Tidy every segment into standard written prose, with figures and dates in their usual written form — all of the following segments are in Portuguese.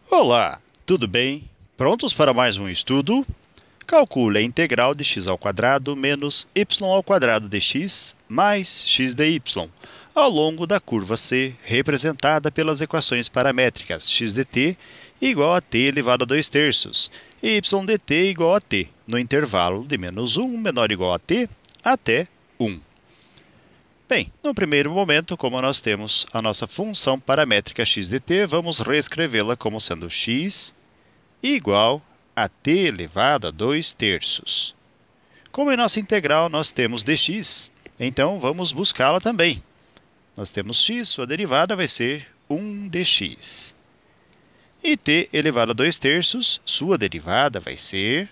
Olá, tudo bem? Prontos para mais um estudo? Calcule a integral de x ao quadrado menos y ao quadrado de x mais x dy ao longo da curva C, representada pelas equações paramétricas x dt igual a t elevado a 2 terços e y dt igual a t, no intervalo de menos 1 menor ou igual a t até 1. Bem, no primeiro momento, como nós temos a nossa função paramétrica x dt, vamos reescrevê-la como sendo x igual a t elevado a 2 terços. Como em nossa integral nós temos dx, então vamos buscá-la também. Nós temos x, sua derivada vai ser 1 dx. E t elevado a 2 terços, sua derivada vai ser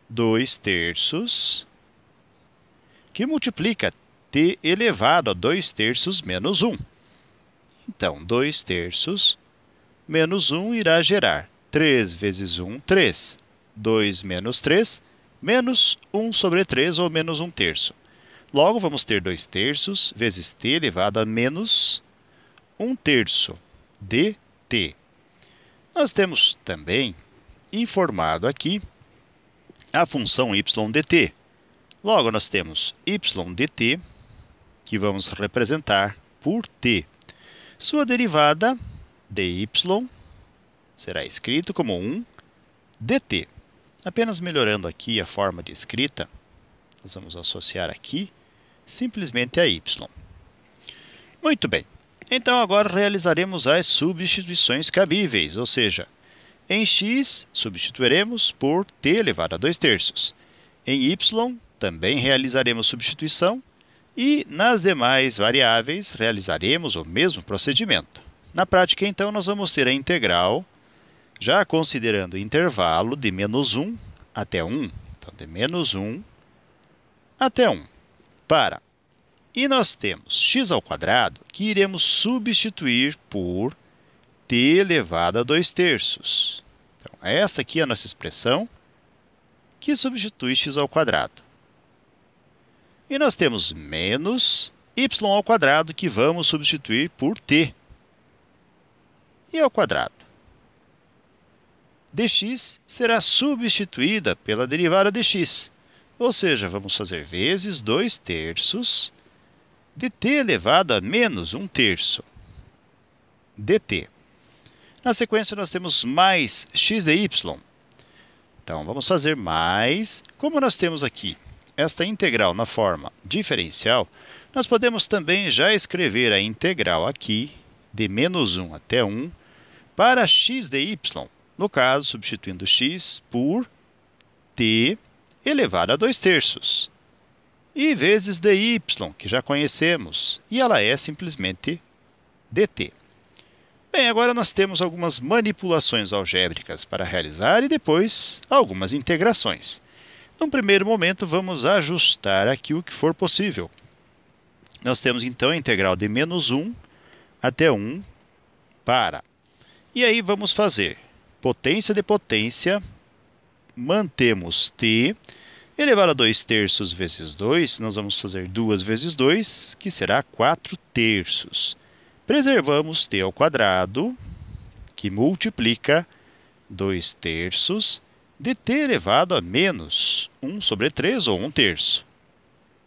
2 terços, que multiplica t elevado a 2 terços menos 1. Então, 2 terços menos 1 irá gerar 3 vezes 1, 3. 2 menos 3, menos 1 sobre 3, ou menos 1 terço. Logo, vamos ter 2 terços vezes t elevado a menos 1 terço dt. Nós temos também informado aqui a função y dt. Logo, nós temos y dt, que vamos representar por t. Sua derivada, dy, será escrito como 1 dt. Apenas melhorando aqui a forma de escrita, nós vamos associar aqui simplesmente a y. Muito bem. Então, agora realizaremos as substituições cabíveis, ou seja, em x substituiremos por t elevado a 2 terços. Em y também realizaremos substituição e nas demais variáveis realizaremos o mesmo procedimento. Na prática, então, nós vamos ter a integral, já considerando o intervalo de menos 1 até 1. Então, de menos 1 até 1. E nós temos x ao quadrado, que iremos substituir por t elevado a 2 terços. Então, esta aqui é a nossa expressão que substitui x ao quadrado. E nós temos menos y ao quadrado, que vamos substituir por t. E ao quadrado. Dx será substituída pela derivada de x, ou seja, vamos fazer vezes 2 terços de t elevado a menos 1 terço dt. Na sequência, nós temos mais x dy. Então, vamos fazer mais. Como nós temos aqui esta integral na forma diferencial, nós podemos também já escrever a integral aqui de menos 1 até 1 para x dy. No caso, substituindo x por t elevado a 2 terços. E vezes dy, que já conhecemos, e ela é simplesmente dt. Bem, agora nós temos algumas manipulações algébricas para realizar e depois algumas integrações. Num primeiro momento, vamos ajustar aqui o que for possível. Nós temos, então, a integral de menos 1 até 1 para. E aí vamos fazer potência de potência, mantemos t, elevado a 2 terços vezes 2, nós vamos fazer 2 vezes 2, que será 4 terços. Preservamos t ao quadrado, que multiplica 2 terços de t elevado a menos 1 sobre 3, ou 1 terço,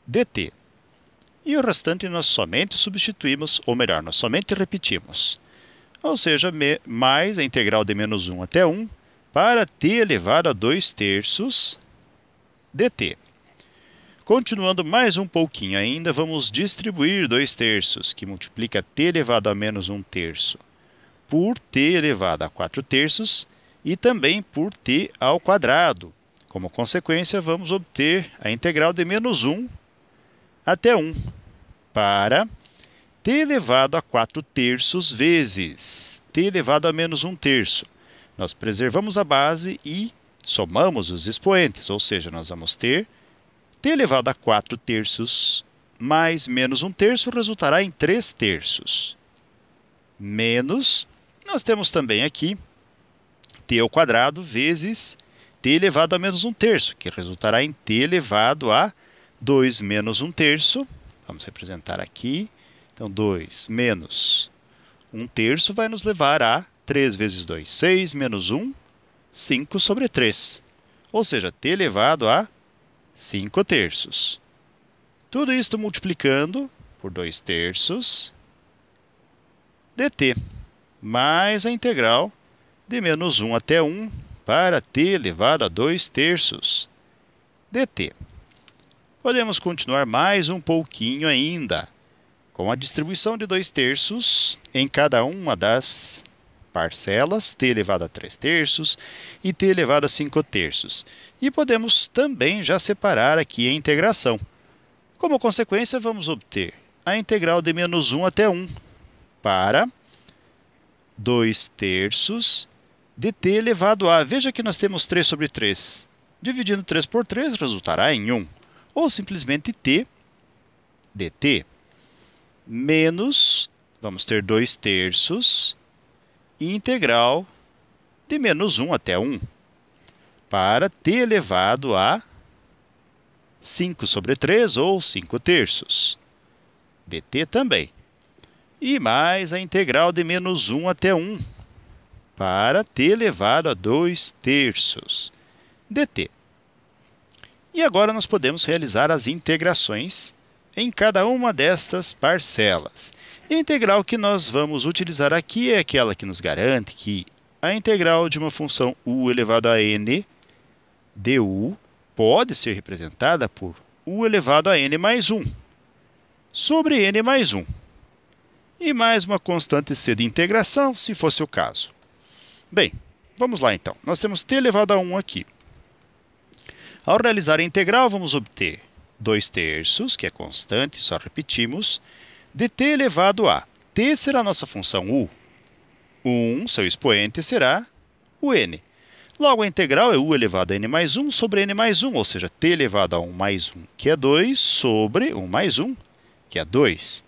dt. E o restante nós somente substituímos, ou melhor, nós somente repetimos. Ou seja, mais a integral de menos 1 até 1 para t elevado a 2 terços dt. Continuando mais um pouquinho ainda, vamos distribuir 2 terços, que multiplica t elevado a menos 1 terço, por t elevado a 4 terços e também por t ao quadrado. Como consequência, vamos obter a integral de menos 1 até 1 para t elevado a 4 terços vezes t elevado a menos 1 terço. Nós preservamos a base e somamos os expoentes, ou seja, nós vamos ter t elevado a 4 terços mais menos 1 terço resultará em 3 terços. Menos, nós temos também aqui t ao quadrado vezes t elevado a menos 1 terço, que resultará em t elevado a 2 menos 1 terço. Vamos representar aqui. Então, 2 menos 1 terço vai nos levar a 3 vezes 2, 6, menos 1, 5 sobre 3. Ou seja, t elevado a 5 terços. Tudo isso multiplicando por 2 terços dt, mais a integral de menos 1 até 1 para t elevado a 2 terços dt. Podemos continuar mais um pouquinho ainda, com a distribuição de 2 terços em cada uma das parcelas, t elevado a 3 terços e t elevado a 5 terços. E podemos também já separar aqui a integração. Como consequência, vamos obter a integral de menos 1 até 1 para 2 terços de t elevado a... Veja que nós temos 3 sobre 3. Dividindo 3 por 3 resultará em 1. Ou simplesmente t dt menos, vamos ter 2 terços, e integral de menos 1 até 1 para t elevado a 5 sobre 3 ou 5 terços dt também. E mais a integral de menos 1 até 1 para t elevado a 2 terços dt. E agora nós podemos realizar as integrações em cada uma destas parcelas. E a integral que nós vamos utilizar aqui é aquela que nos garante que a integral de uma função u elevado a n du pode ser representada por u elevado a n mais 1 sobre n mais 1. E mais uma constante c de integração, se fosse o caso. Bem, vamos lá então. Nós temos t elevado a 1 aqui. Ao realizar a integral, vamos obter 2 terços, que é constante, só repetimos, de t elevado a. T será a nossa função u. 1, seu expoente, será o n. Logo, a integral é u elevado a n mais 1 sobre n mais 1, ou seja, t elevado a 1 mais 1, que é 2, sobre 1 mais 1, que é 2,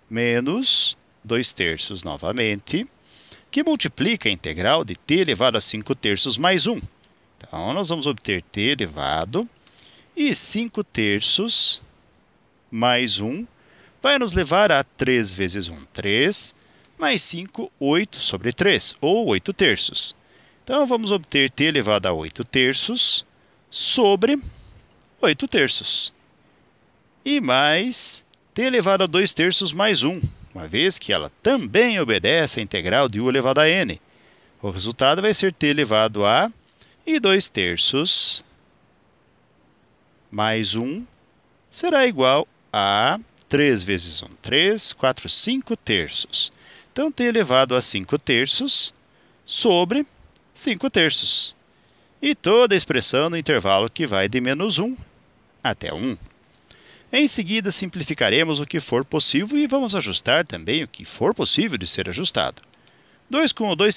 menos 2 terços novamente, que multiplica a integral de t elevado a 5 terços mais 1. Então, nós vamos obter t elevado e 5 terços mais 1 vai nos levar a 3 vezes 1, 3, mais 5, 8 sobre 3, ou 8 terços. Então, vamos obter t elevado a 8 terços sobre 8 terços. E mais t elevado a 2 terços mais 1, uma vez que ela também obedece à integral de u elevado a n. O resultado vai ser t elevado a e 2 terços mais 1 será igual a 3 vezes 1, 3, 4, 5 terços. Então, t elevado a 5 terços sobre 5 terços. E toda a expressão no intervalo que vai de menos 1 até 1. Em seguida, simplificaremos o que for possível e vamos ajustar também o que for possível de ser ajustado. 2 com o 2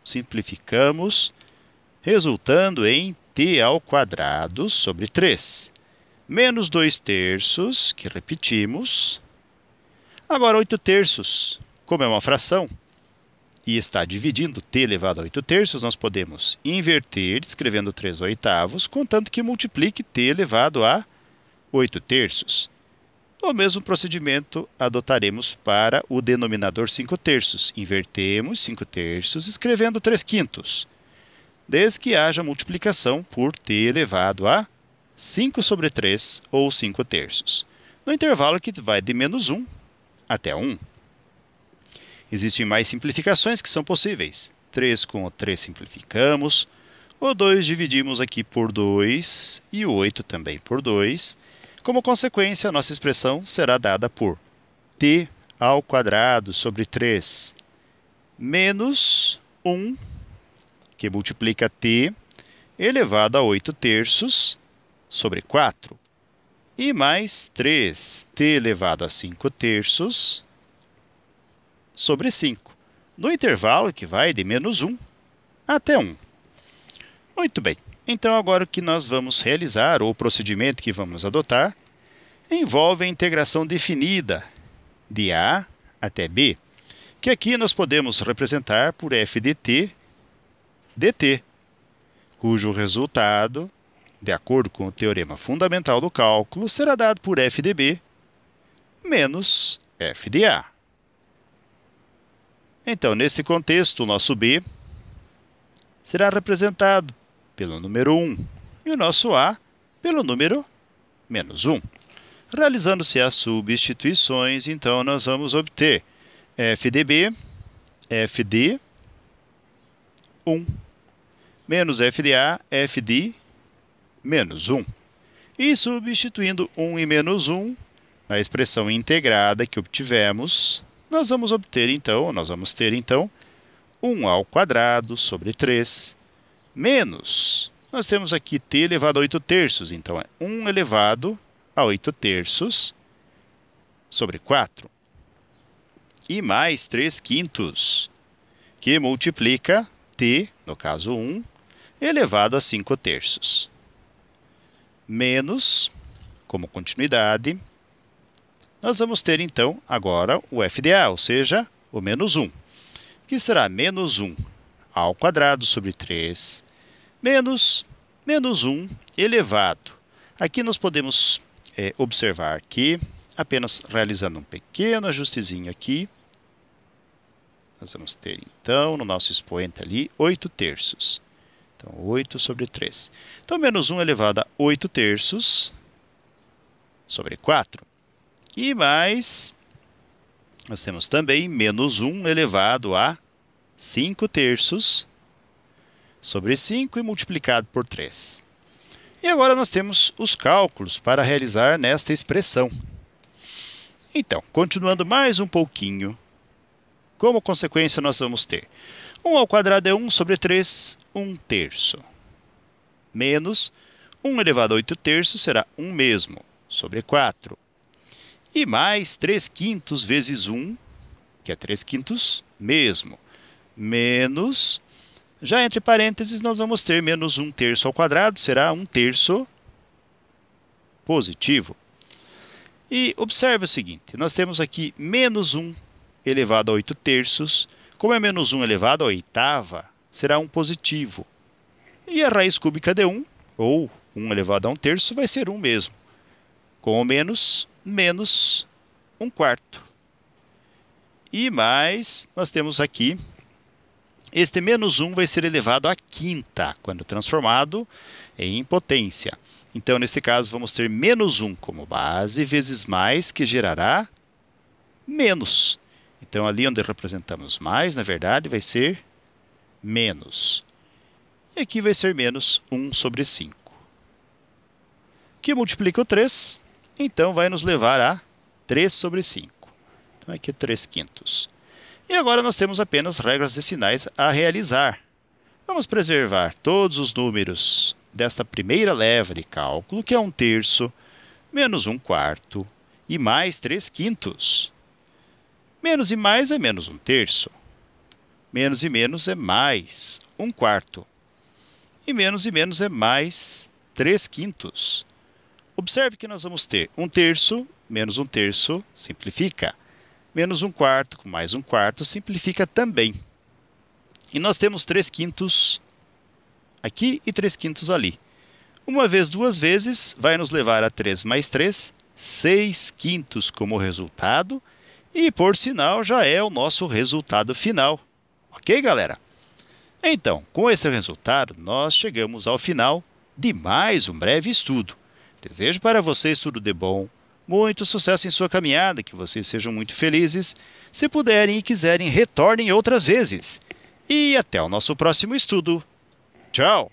simplificamos, resultando em t ao quadrado sobre 3. Menos 2 terços, que repetimos. Agora, 8 terços, como é uma fração e está dividindo t elevado a 8 terços, nós podemos inverter, escrevendo 3 oitavos, contanto que multiplique t elevado a 8 terços. O mesmo procedimento adotaremos para o denominador 5 terços. Invertemos 5 terços, escrevendo 3 quintos, desde que haja multiplicação por t elevado a 5 sobre 3, ou 5 terços, no intervalo que vai de menos 1 até 1. Existem mais simplificações que são possíveis. 3 com o 3 simplificamos, o 2 dividimos aqui por 2 e o 8 também por 2. Como consequência, a nossa expressão será dada por t ao quadrado sobre 3 menos 1, que multiplica t elevado a 8 terços sobre 4, e mais 3t elevado a 5 terços sobre 5, no intervalo que vai de menos 1 até 1. Muito bem, então agora o que nós vamos realizar, ou o procedimento que vamos adotar, envolve a integração definida de a até b, que aqui nós podemos representar por f de t dt, cujo resultado, de acordo com o teorema fundamental do cálculo, será dado por f de b menos f de a. Então, neste contexto, o nosso b será representado pelo número 1 e o nosso a pelo número menos 1. Realizando-se as substituições, então, nós vamos obter f de b, f de 1, menos f de a, f de menos 1. E substituindo 1 e menos 1, na expressão integrada que obtivemos, nós vamos ter, então, 1 ao quadrado sobre 3, menos, nós temos aqui t elevado a 8 terços, então é 1 elevado a 8 terços sobre 4. E mais 3 quintos, que multiplica t, no caso 1, elevado a 5 terços. Menos, como continuidade, nós vamos ter, então, agora o f de a, ou seja, o menos 1, que será menos 1 ao quadrado sobre 3, menos 1 elevado. Aqui nós podemos observar que, apenas realizando um pequeno ajustezinho aqui, nós vamos ter, então, no nosso expoente ali, 8 terços. Então, 8 sobre 3. Então, menos 1 elevado a 8 terços sobre 4. E mais, nós temos também menos 1 elevado a 5 terços sobre 5 e multiplicado por 3. E agora nós temos os cálculos para realizar nesta expressão. Então, continuando mais um pouquinho, como consequência nós vamos ter 1 ao quadrado é 1 sobre 3, 1 terço. Menos 1 elevado a 8 terços será 1 mesmo, sobre 4. E mais 3 quintos vezes 1, que é 3 quintos mesmo, menos, já entre parênteses nós vamos ter menos 1 terço ao quadrado, será 1 terço positivo. E observe o seguinte, nós temos aqui menos 1 elevado a 8 terços, como é menos 1 elevado a oitava, será 1 positivo. E a raiz cúbica de 1, ou 1 elevado a 1 terço, vai ser 1 mesmo. Com o menos 1 quarto. E mais, nós temos aqui, este menos 1 vai ser elevado à quinta, quando transformado em potência. Então, neste caso, vamos ter menos 1 como base, vezes mais, que gerará menos. Então, ali onde representamos mais, na verdade, vai ser menos. E aqui vai ser menos 1 sobre 5. Que multiplica o 3, então vai nos levar a 3 sobre 5. Então, aqui é 3 quintos. E agora nós temos apenas regras decinais a realizar. Vamos preservar todos os números desta primeira leva de cálculo, que é 1 terço, menos 1 quarto e mais 3 quintos. Menos e mais é menos 1 terço. Menos e menos é mais 1 quarto. E menos é mais 3 quintos. Observe que nós vamos ter 1 terço, menos 1 terço, simplifica. Menos 1 quarto com mais 1 quarto, simplifica também. E nós temos 3 quintos aqui e 3 quintos ali. Uma vez, duas vezes, vai nos levar a 3 mais 3, 6 quintos como resultado. E, por sinal, já é o nosso resultado final. Ok, galera? Então, com esse resultado, nós chegamos ao final de mais um breve estudo. Desejo para vocês tudo de bom, muito sucesso em sua caminhada, que vocês sejam muito felizes. Se puderem e quiserem, retornem outras vezes. E até o nosso próximo estudo. Tchau!